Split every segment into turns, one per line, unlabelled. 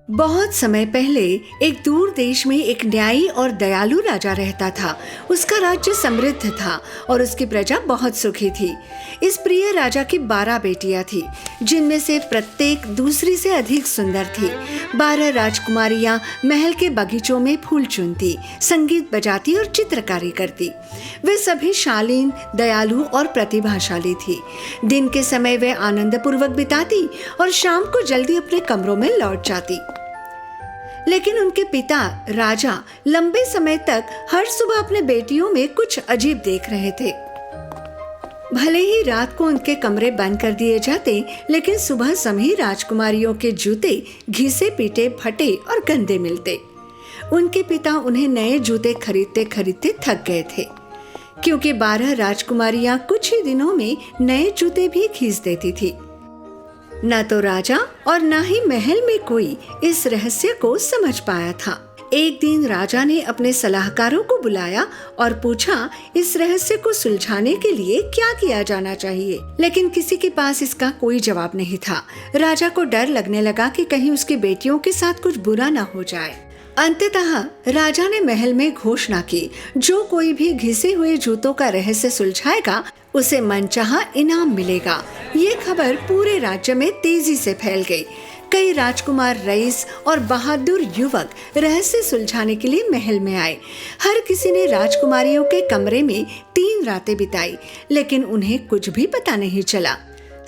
बहुत समय पहले एक दूर देश में एक न्यायी और दयालु राजा रहता था। उसका राज्य समृद्ध था और उसकी प्रजा बहुत सुखी थी। इस प्रिय राजा की 12 बेटियां थी, जिनमें से प्रत्येक दूसरी से अधिक सुंदर थी। 12 राजकुमारियां महल के बगीचों में फूल चुनती, संगीत बजाती और चित्रकारी करती। वे सभी शालीन, दयालु और प्रतिभाशाली थी। दिन के समय वे आनंद पूर्वक बिताती और शाम को जल्दी अपने कमरों में लौट जाती। लेकिन उनके पिता राजा लंबे समय तक हर सुबह अपने बेटियों में कुछ अजीब देख रहे थे। भले ही रात को उनके कमरे बंद कर दिए जाते, लेकिन सुबह सभी राजकुमारियों के जूते घिसे पीटे, फटे और गंदे मिलते। उनके पिता उन्हें नए जूते खरीदते खरीदते थक गए थे, क्योंकि 12 राजकुमारियां कुछ ही दिनों में नए जूते भी खींच देती थी। न तो राजा और न ही महल में कोई इस रहस्य को समझ पाया था। एक दिन राजा ने अपने सलाहकारों को बुलाया और पूछा इस रहस्य को सुलझाने के लिए क्या किया जाना चाहिए, लेकिन किसी के पास इसका कोई जवाब नहीं था। राजा को डर लगने लगा कि कहीं उसकी बेटियों के साथ कुछ बुरा न हो जाए। अंततः राजा ने महल में घोषणा की, जो कोई भी घिसे हुए जूतों का रहस्य सुलझाएगा उसे मनचाहा इनाम मिलेगा। ये खबर पूरे राज्य में तेजी से फैल गई। कई राजकुमार, रईस और बहादुर युवक रहस्य सुलझाने के लिए महल में आए। हर किसी ने राजकुमारियों के कमरे में 3 रातें बिताई, लेकिन उन्हें कुछ भी पता नहीं चला।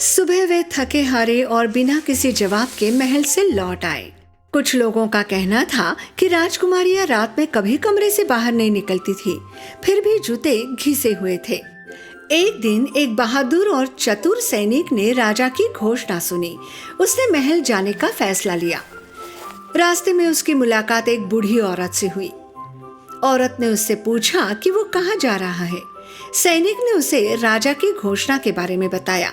सुबह वे थके हारे और बिना किसी जवाब के महल से लौट आए। कुछ लोगों का कहना था कि राजकुमारियां रात में कभी कमरे से बाहर नहीं निकलती थी, फिर भी जूते घिसे हुए थे। एक दिन एक बहादुर और चतुर सैनिक ने राजा की घोषणा सुनी। उसने महल जाने का फैसला लिया। रास्ते में उसकी मुलाकात एक बूढ़ी औरत से हुई। औरत ने उससे पूछा कि वो कहाँ जा रहा है। सैनिक ने उसे राजा की घोषणा के बारे में बताया।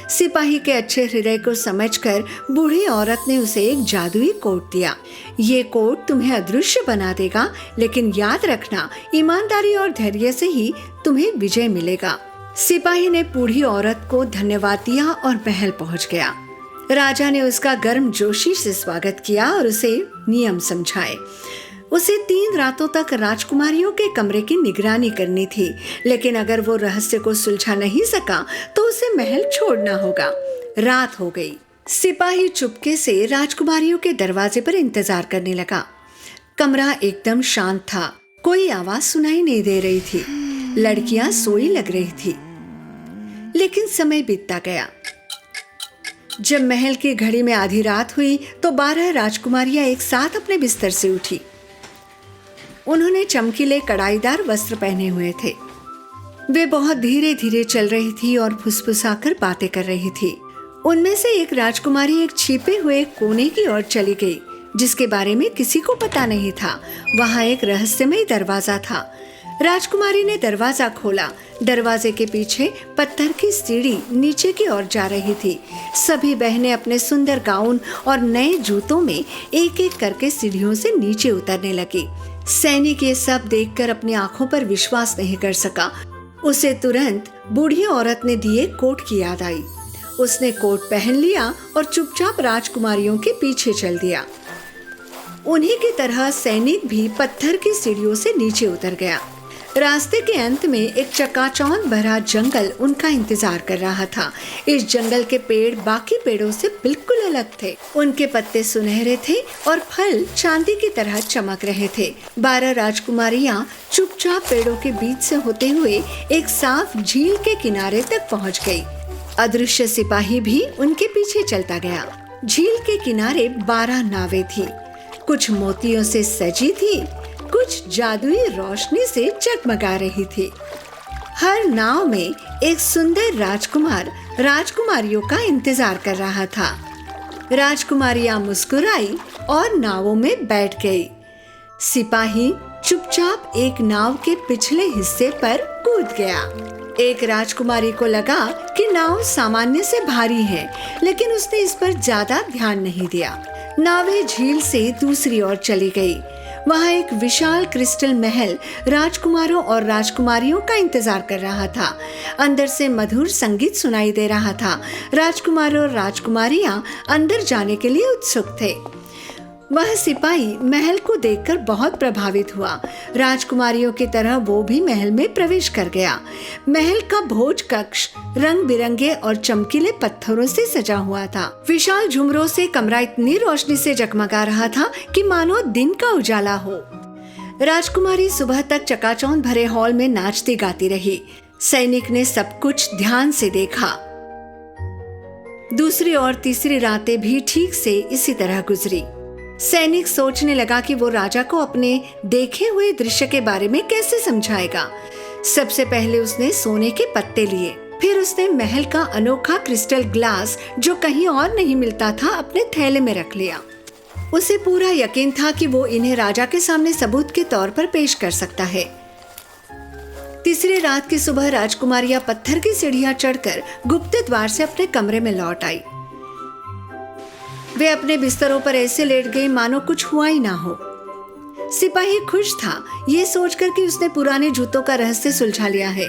सिपाही के अच्छे हृदय को समझकर बूढ़ी औरत ने उसे एक जादुई कोट दिया। ये कोट तुम्हें अदृश्य बना देगा, लेकिन याद रखना, ईमानदारी और धैर्य से ही तुम्हें विजय मिलेगा। सिपाही ने बूढ़ी औरत को धन्यवाद दिया और महल पहुंच गया। राजा ने उसका गर्मजोशी से स्वागत किया और उसे नियम समझाए। उसे 3 रातों तक राजकुमारियों के कमरे की निगरानी करनी थी, लेकिन अगर वो रहस्य को सुलझा नहीं सका तो उसे महल छोड़ना होगा। रात हो गई। सिपाही चुपके से राजकुमारियों के दरवाजे पर इंतजार करने लगा। कमरा एकदम शांत था, कोई आवाज सुनाई नहीं दे रही थी। लड़कियां सोई लग रही थी, लेकिन समय बीतता गया। जब महल की घड़ी में आधी रात हुई तो 12 राजकुमारियां एक साथ अपने बिस्तर से उठी। उन्होंने चमकीले कढ़ाईदार वस्त्र पहने हुए थे। वे बहुत धीरे धीरे चल रही थी और फुसफुसाकर बातें कर रही थी। उनमें से एक राजकुमारी एक छिपे हुए कोने की ओर चली गई, जिसके बारे में किसी को पता नहीं था। वहां एक रहस्यमय दरवाजा था। राजकुमारी ने दरवाजा खोला। दरवाजे के पीछे पत्थर की सीढ़ी नीचे की ओर जा रही थी। सभी बहनें अपने सुंदर गाउन और नए जूतों में एक एक करके सीढ़ियों से नीचे उतरने लगी। सैनिक ये सब देखकर अपनी आंखों पर विश्वास नहीं कर सका। उसे तुरंत बूढ़ी औरत ने दिए कोट की याद आई। उसने कोट पहन लिया और चुपचाप राजकुमारियों के पीछे चल दिया। उन्हीं की तरह सैनिक भी पत्थर की सीढ़ियों से नीचे उतर गया। रास्ते के अंत में एक चकाचौंध भरा जंगल उनका इंतजार कर रहा था। इस जंगल के पेड़ बाकी पेड़ों से बिल्कुल अलग थे। उनके पत्ते सुनहरे थे और फल चांदी की तरह चमक रहे थे। 12 राजकुमारियां चुपचाप पेड़ों के बीच से होते हुए एक साफ झील के किनारे तक पहुंच गई। अदृश्य सिपाही भी उनके पीछे चलता गया। झील के किनारे 12 नावें थी। कुछ मोतियों से सजी थी, कुछ जादुई रोशनी से जगमगा रही थी। हर नाव में एक सुंदर राजकुमार राजकुमारियों का इंतजार कर रहा था। राजकुमारियां मुस्कुराई और नावों में बैठ गई। सिपाही चुपचाप एक नाव के पिछले हिस्से पर कूद गया। एक राजकुमारी को लगा कि नाव सामान्य से भारी है, लेकिन उसने इस पर ज्यादा ध्यान नहीं दिया। नावें झील से दूसरी ओर चली गई। वहाँ एक विशाल क्रिस्टल महल राजकुमारों और राजकुमारियों का इंतजार कर रहा था। अंदर से मधुर संगीत सुनाई दे रहा था। राजकुमार और राजकुमारियां अंदर जाने के लिए उत्सुक थे। वह सिपाही महल को देखकर बहुत प्रभावित हुआ। राजकुमारियों की तरह वो भी महल में प्रवेश कर गया। महल का भोज कक्ष रंग बिरंगे और चमकीले पत्थरों से सजा हुआ था। विशाल झुमरों से कमरा इतनी रोशनी से जगमगा रहा था कि मानो दिन का उजाला हो। राजकुमारी सुबह तक चकाचौंध भरे हॉल में नाचती गाती रही। सैनिक ने सब कुछ ध्यान से देखा। दूसरी और तीसरी रातें भी ठीक से इसी तरह गुजरी। सैनिक सोचने लगा कि वो राजा को अपने देखे हुए दृश्य के बारे में कैसे समझाएगा। सबसे पहले उसने सोने के पत्ते लिए, फिर उसने महल का अनोखा क्रिस्टल ग्लास जो कहीं और नहीं मिलता था अपने थैले में रख लिया। उसे पूरा यकीन था कि वो इन्हें राजा के सामने सबूत के तौर पर पेश कर सकता है। तीसरी रात की सुबह राजकुमारियां पत्थर की सीढ़ियां चढ़कर गुप्त द्वार से अपने कमरे में लौट आई। वे अपने बिस्तरों पर ऐसे लेट गई मानो कुछ हुआ ही ना हो। सिपाही खुश था ये सोचकर कि उसने पुराने जूतों का रहस्य सुलझा लिया है।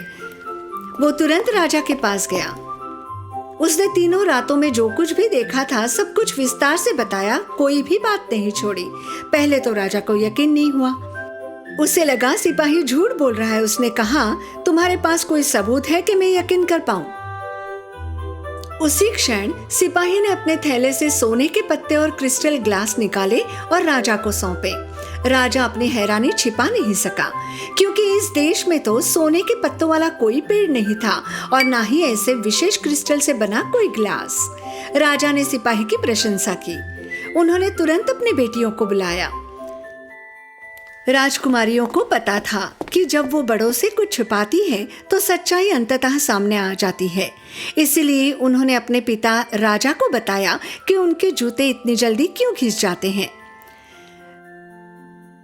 वो तुरंत राजा के पास गया। उसने तीनों रातों में जो कुछ भी देखा था सब कुछ विस्तार से बताया, कोई भी बात नहीं छोड़ी। पहले तो राजा को यकीन नहीं हुआ। उसे लगा सिपाही झूठ बोल रहा है। उसने कहा, तुम्हारे पास कोई सबूत है कि मैं यकीन कर पाऊं? उसी क्षण सिपाही ने अपने थैले से सोने के पत्ते और क्रिस्टल ग्लास निकाले और राजा को सौंपे। राजा अपनी हैरानी छिपा नहीं सका, क्योंकि इस देश में तो सोने के पत्तों वाला कोई पेड़ नहीं था और ना ही ऐसे विशेष क्रिस्टल से बना कोई ग्लास। राजा ने सिपाही की प्रशंसा की। उन्होंने तुरंत अपनी बेटियों को बुलाया। राजकुमारियों को पता था कि जब वो बड़ों से कुछ छुपाती है तो सच्चाई अंततः सामने आ जाती है। इसलिए उन्होंने अपने पिता राजा को बताया कि उनके जूते इतनी जल्दी क्यों घिस जाते हैं।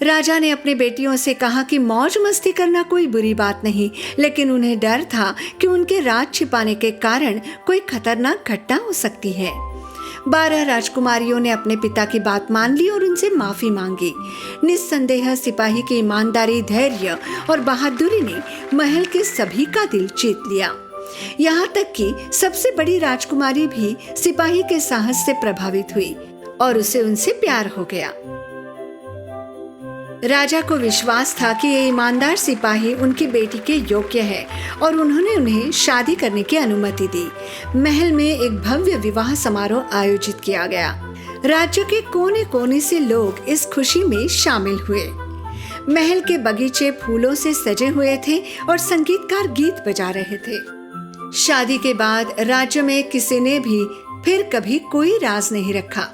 राजा ने अपनी बेटियों से कहा कि मौज मस्ती करना कोई बुरी बात नहीं, लेकिन उन्हें डर था कि उनके राज छिपाने के कारण कोई खतरनाक घटना हो सकती है। 12 राजकुमारियों ने अपने पिता की बात मान ली और उनसे माफी मांगी। निस्संदेह सिपाही की ईमानदारी, धैर्य और बहादुरी ने महल के सभी का दिल जीत लिया। यहाँ तक कि सबसे बड़ी राजकुमारी भी सिपाही के साहस से प्रभावित हुई और उसे उनसे प्यार हो गया। राजा को विश्वास था कि ये ईमानदार सिपाही उनकी बेटी के योग्य है और उन्होंने उन्हें शादी करने की अनुमति दी। महल में एक भव्य विवाह समारोह आयोजित किया गया। राज्य के कोने कोने से लोग इस खुशी में शामिल हुए। महल के बगीचे फूलों से सजे हुए थे और संगीतकार गीत बजा रहे थे। शादी के बाद राज्य में किसी ने भी फिर कभी कोई राज नहीं रखा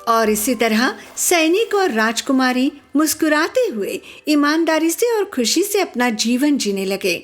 और इसी तरह सैनिक और राजकुमारी मुस्कुराते हुए ईमानदारी से और खुशी से अपना जीवन जीने लगे।